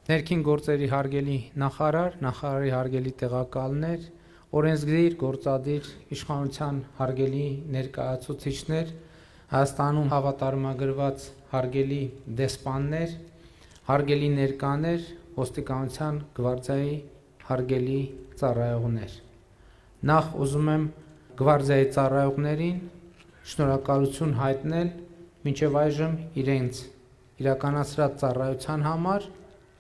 Ներքին գործերի հարգելի նախարար, նախարարի հարգելի տեղակալներ, օրենսգիր գործադիր իշխանության հարգելի ներկայացուցիչներ, Հայաստանում հավատարմագրված հարգելի դեսպաններ, հարգելի ներկաներ, ոստիկանության գվարդիայի հարգելի ծառայողներ։ Նախ ուզում եմ գվարդիայի ծառայողներին շնորհակալություն հայտնել մինչև այժմ իրենց իրականացրած ծառայության համար,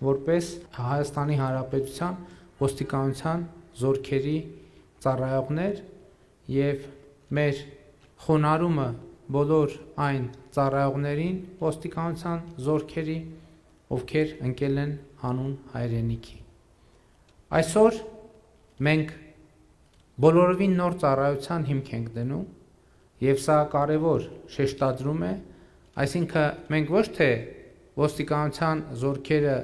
որպես Հայաստանի Հանրապետության ոստիկանության զորքերի ծառայողներ եւ մեր խոնարհումը բոլոր այն ծառայողներին ոստիկանության զորքերի, ովքեր ընկել են հանուն հայրենիքի։ Այսօր մենք բոլորովին նոր ծառայության հիմք ենք դնում եւ սա կարեւոր շեշտադրում է, այսինքն մենք ոչ թե ոստիկանության զորքերը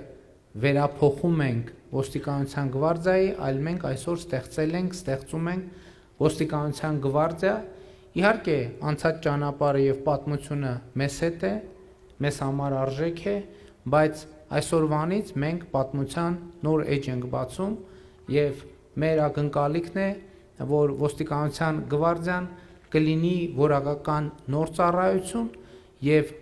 վերափոխում ենք ոստիկանության գվարդիայի, այլ մենք այսօր ստեղծում ենք ոստիկանության գվարդիա, իհարկե անցած ճանապարհը եւ պատմությունը մեզ հետ է, մեզ համար արժեք է, բայց այսօրվանից մենք պատմության նոր էջ ենք բացում եւ մեր ակնկալիքն է, որ ոստիկանության գվարդիան կլինի որակական նոր ծառայություն եւ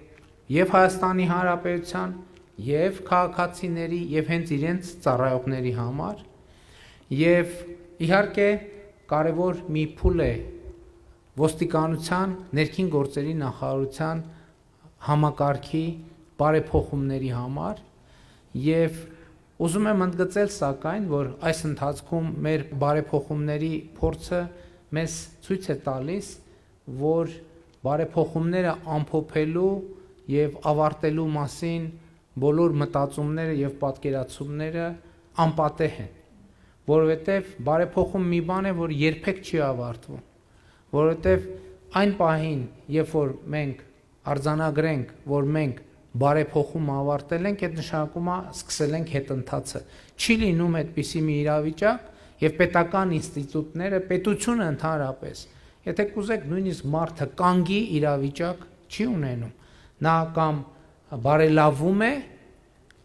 Հայաստանի Հանրապետության եւ քաղաքացիների եւ հենց իրենց ծառայողների համար եւ իհարկե կարևոր մի փուլ է ոստիկանության ներքին գործերի նախարարության համակարգի բարեփոխումների համար եւ ուզում եմ ընդգծել սակայն, որ այս ընթացքում մեր բարեփոխումների փորձը մեզ ցույց է տալիս, որ բարեփոխումները ամփոփելու եւ ավարտելու մասին բոլոր մտածումները եւ պատկերացումները անպատեհ են, որովհետեւ բարեփոխում մի բան է, որ երբեք չի ավարտվում, որովհետեւ այն պահին, երբ որ մենք արձանագրենք, որ մենք բարեփոխումը ավարտել ենք, այդ նշանակում է սկսել ենք հետընթացը։ Չի լինում այդպիսի մի իրավիճակ եւ պետական ինստիտուտները, պետությունը ընդհանրապես, եթե կուզեք նույնիսկ մարդը կանգի իրավիճակ չի ունենում, նա կամ բարելավում է,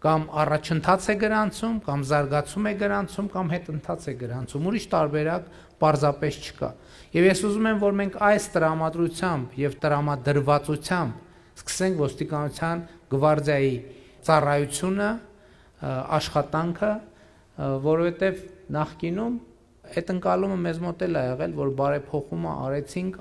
կամ առաջընթաց է գրանցում, կամ զարգացում է գրանցում, կամ հետընթաց է գրանցում, ուրիշ տարբերակ պարզապես չկա։ Եվ ես ուզում եմ, որ մենք այս տրամադրությամբ եւ տրամադրվածությամբ սկսենք ոստիկանության գվարդիայի ծառայությունը, աշխատանքը, որովհետեւ նախկինում այդ ընկալումը մեզ մոտ էլ ա եղել, որ բարեփոխումը արեցինք,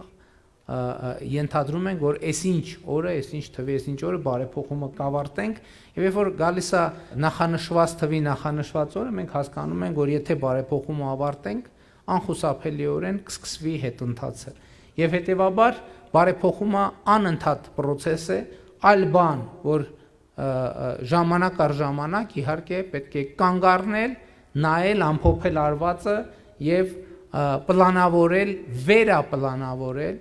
ենթադրում ենք, որ այսինչ օրը, այսինչ թվի, այսինչ օրը բարեփոխումը կավարտենք, եւ երբ որ գալիս է նախանշված թվի նախանշված օրը, մենք հասկանում ենք, որ եթե բարեփոխումը ավարտենք, անխուսափելիորեն կսկսվի հետընթացը։ Եվ հետեւաբար բարեփոխումը անընդհատ process է, այլ բան, որ ժամանակ առ ժամանակ իհարկե պետք է կանգ առնել, նայել, ամփոփել արվածը եւ պլանավորել, վերապլանավորել,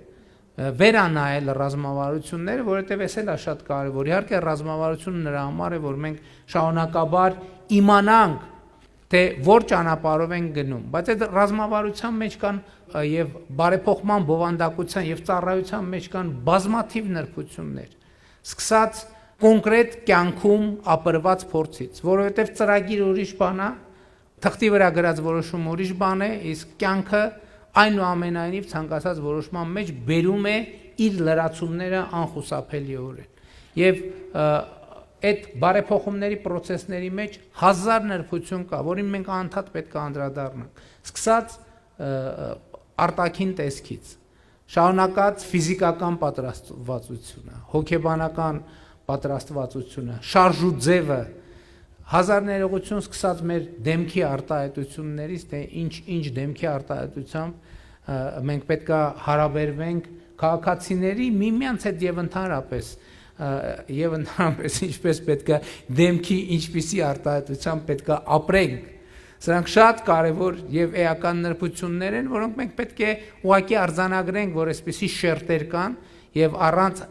վերանայել ռազմավարությունները, որովհետև էս էլ է շատ կարևոր։ Իհարկե ռազմավարությունը նրա համար է, որ մենք շարունակաբար իմանանք, թե որ ճանապարհով ենք գնում, բայց այդ ռազմավարության մեջ կան եւ բարեփոխման բովանդակության եւ ծառայության մեջ կան բազմաթիվ նրբություններ, սկսած կոնկրետ կյանքում ապրված փորձից, որովհետև ծրագիր ուրիշ բան է, թղթի վրա գրած որոշում ուրիշ բան է, իսկ կյանքը այնուամենայնիվ ցանկացած որոշման մեջ բերում է իր լրացումները անխուսափելիորեն։ Եվ այդ բարեփոխումների process-ների մեջ հազար նրբություն կա, որին մենք անընդհատ պետք է անդրադառնանք։ Սկսած արտաքին տեսքից, շարունակած ֆիզիկական պատրաստվածությունը, հոգեբանական պատրաստվածությունը, շարժու ձևը, հազար ներողություն սկսած մեր դեմքի արտահայտություններից, թե ինչ դեմքի արտահայտությամբ մենք պետք է հարաբերվենք քաղաքացիների միմյանց հետ եւ ընդհանրապես ինչպես պետք է դեմքի ինչպիսի արտահայտությամբ պետք է ապրենք, սրանք շատ կարևոր եւ էական նրբություններ են, որոնք մենք պետք է ուղղակի արձանագրենք, որ այսպիսի շերտեր կան եւ առանց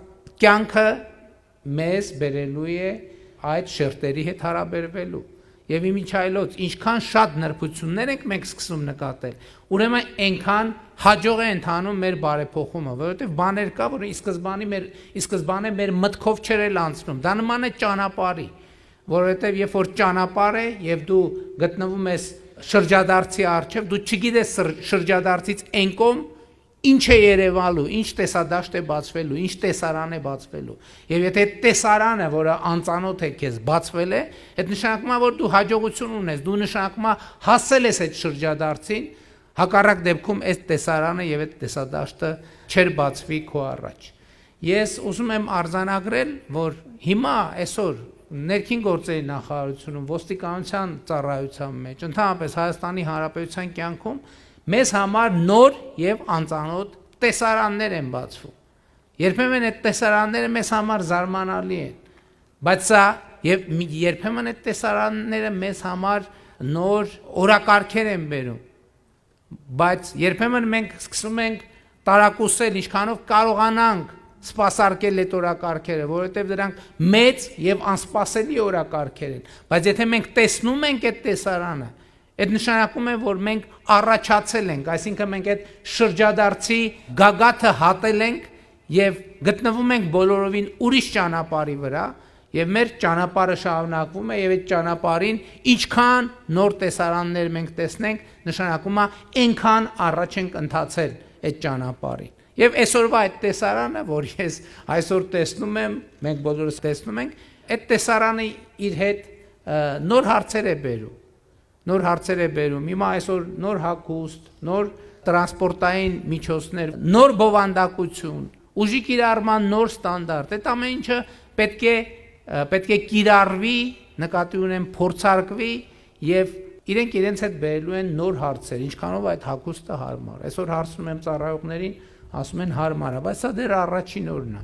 կյանքը մեզ բերելու է այդ շերտերի հետ հարաբերվելու եւ իմիջայլոց ինչքան շատ նրբություններ ենք մենք սկսում նկատել, ուրեմն այնքան հաջող է ընթանում մեր բարեփոխումը, որովհետեւ բաներ կա, որ ի սկզբանե մեր մտքով չէր անցնում, դա նման է ճանապարհի, որովհետև երբ որ ճանապարհ է եւ դու գտնվում ես շրջադարձի առջև, դու չգիտես շրջադարձից այն կողմ ինչ է երևալու, ինչ տեսադաշտ է բացվելու, ինչ տեսարան է բացվելու։ Եվ եթե տեսարանը, որը անծանոթ է քեզ, բացվել է, այդ նշանակում է, որ դու հաջողություն ունես, դու նշանակում է հասել ես այդ շրջադարձին, հակառակ դեպքում այդ տեսարանը եւ այդ տեսադաշտը չեր բացվի քո առաջ։ Ես ուզում եմ արձանագրել, որ հիմա այսօր ներքին գործերի նախարարությունում ոստիկանության ծառայության մեջ, ընդհանրապես Հայաստանի Հանրապետության կյանքում մեզ համար նոր եւ անծանոթ տեսարաններ են բացվում։ Երբեմն այդ տեսարանները մեզ համար զարմանալի են, բայց սա եւ երբեմն այդ տեսարանները մեզ համար նոր օրակարգեր են բերում։ Բայց երբեմն մենք սկսում ենք տարակուսել, ինչքանով կարողանանք սպասարկել այդ օրակարգերը, որովհետև դրանք մեծ եւ անսպասելի օրակարգեր են, բայց եթե մենք տեսնում ենք այդ տեսարանը, այդ նշանակում է, որ մենք առաջացել ենք, այսինքն մենք այդ շրջադարձի գագաթը հատել ենք եւ գտնվում ենք բոլորովին ուրիշ ճանապարհի վրա եւ մեր ճանապարհը շարունակվում է եւ այդ ճանապարհին ինչքան նոր տեսարաններ մենք տեսնենք, նշանակում է այնքան առաջ ենք ընթացել այդ ճանապարհին։ Եվ այսօրվա այդ տեսարանը, որ ես այսօր տեսնում եմ, մենք բոլորս տեսնում ենք, այդ տեսարանը իր հետ նոր հարցեր է բերում։ Նոր հարցեր է բերում։ Հիմա այսօր նոր հագուստ, նոր տրանսպորտային միջոցներ, նոր բովանդակություն, ուժի կիրառման նոր ստանդարտ, այդ ամեն ինչը պետք է կիրառվի, նկատի ունեմ փորձարկվի եւ իրենք իրենց հետ բերելու են նոր հարցեր, ինչքանով այդ հագուստը հարմար։ Այսօր հարցնում եմ ծառայողներին, ասում են հարմար է, բայց սա դեռ առաջին օրն է։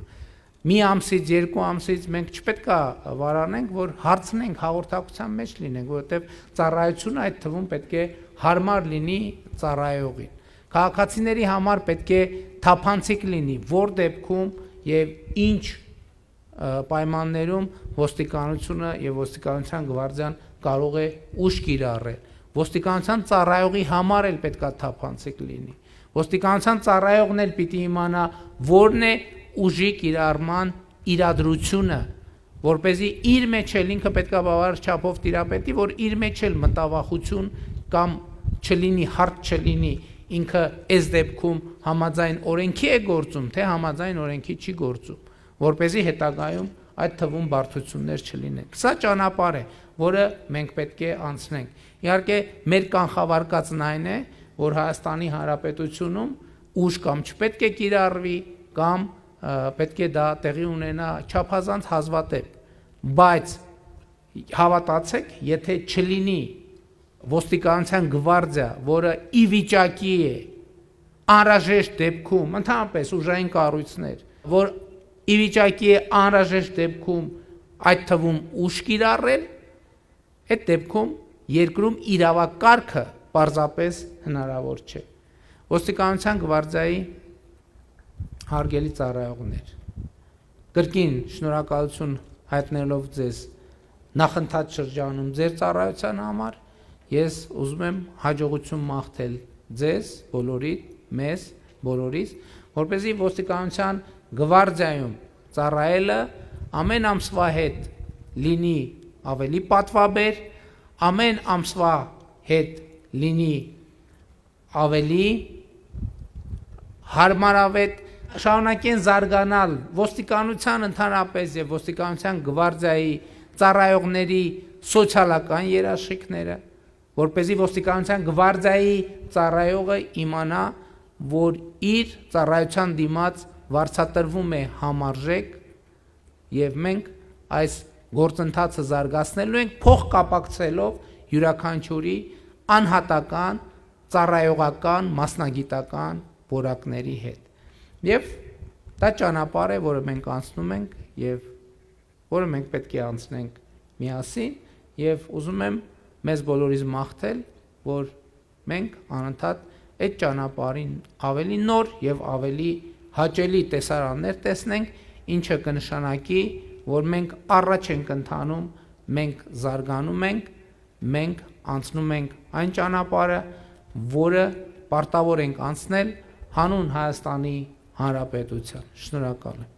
Մի ամսից, երկու ամսից մենք չպետք է վարանենք, որ հարցնենք, հաղորդակցության մեջ լինենք, որովհետև ծառայությունը այդ թվում պետք է հարմար լինի ծառայողին։ Քաղաքացիների համար պետք է թափանցիկ լինի, որ դեպքում եւ ինչ պայմաններում ոստիկանությունը եւ ոստիկանության գվարդիան կարող է ուժ կիրառել։ Ոստիկանության ծառայողի համար էլ պետք է թափանցիկ լինի։ Ոստիկանության ծառայողն էլ պիտի իմանա որն է ուժի կիրառման իրադրությունը, որպեսզի իր մեջ էլ ինքը պետքա բավարար չափով տիրապետի, որ իր մեջ էլ մտավախություն կամ չլինի, հարց չլինի, ինքը այս դեպքում համաձայն օրենքի է գործում, թե համաձայն օրենքի չի գործում, որպեսզի հետագայում այդ թվում բարդություններ չլինեն։ Սա ճանապարհ է, որը մենք պետք է անցնենք։ Իհարկե, մեր կանխավարկածն այն է, որ Հայաստանի Հանրապետությունում ուժ կամ չպետք է կիրառվի, կամ պետք է դա տեղի ունենա չափազանց հազվադեպ, բայց հավատացեք, եթե չլինի ոստիկանության գվարդիա, որը ի վիճակի է անհրաժեշտ դեպքում, ընդհանրապես ուժային կառույցներ, որ ի վիճակի է անհրաժեշտ դեպքում այդ թվում ուժ կիրառել, այդ դեպքում երկրում իրավակարգը պարզապես հնարավոր չէ։ Ոստիկանության գվարդիայի հարգելի ծառայողներ, կրկին շնորհակալություն հայտնելով ձեզ նախընթաց շրջանում ձեր ծառայության համար, ես ուզում եմ հաջողություն մաղթել ձեզ բոլորիդ, մեզ բոլորիս, որպեսզի ոստիկանության գվարդիայում ծառայելը ամեն ամսվա հետ լինի ավելի պատվաբեր, ամեն ամսվա հետ լինի ավելի հարմարավետ, շարունակեն զարգանալ ոստիկանության ընդհանրապես եւ ոստիկանության գվարդիայի ծառայողների սոցիալական երաշխիքները, որպեսզի ոստիկանության գվարդիայի ծառայողը իմանա, որ իր ծառայության դիմաց վարձատրվում է համարժեք եւ մենք այս գործընթացը զարգացնելու ենք փոխկապակցելով յուրաքանչյուրի անհատական, ծառայողական, մասնագիտական որակների հետ։ Եվ դա ճանապարհ է, որը մենք անցնում ենք եւ որը մենք պետք է անցնենք միասին եւ ուզում եմ մեզ բոլորիս մաղթել, որ մենք անընդհատ այդ ճանապարհին ավելի նոր եւ ավելի հաճելի տեսարաններ տեսնենք, ինչը կնշանակի, որ մենք առաջ ենք ընթանում, մենք զարգանում ենք, մենք անցնում ենք այն ճանապարհը, որը պարտավոր ենք անցնել հանուն Հայաստանի Հանրապետության։ Շնորհակալ եմ։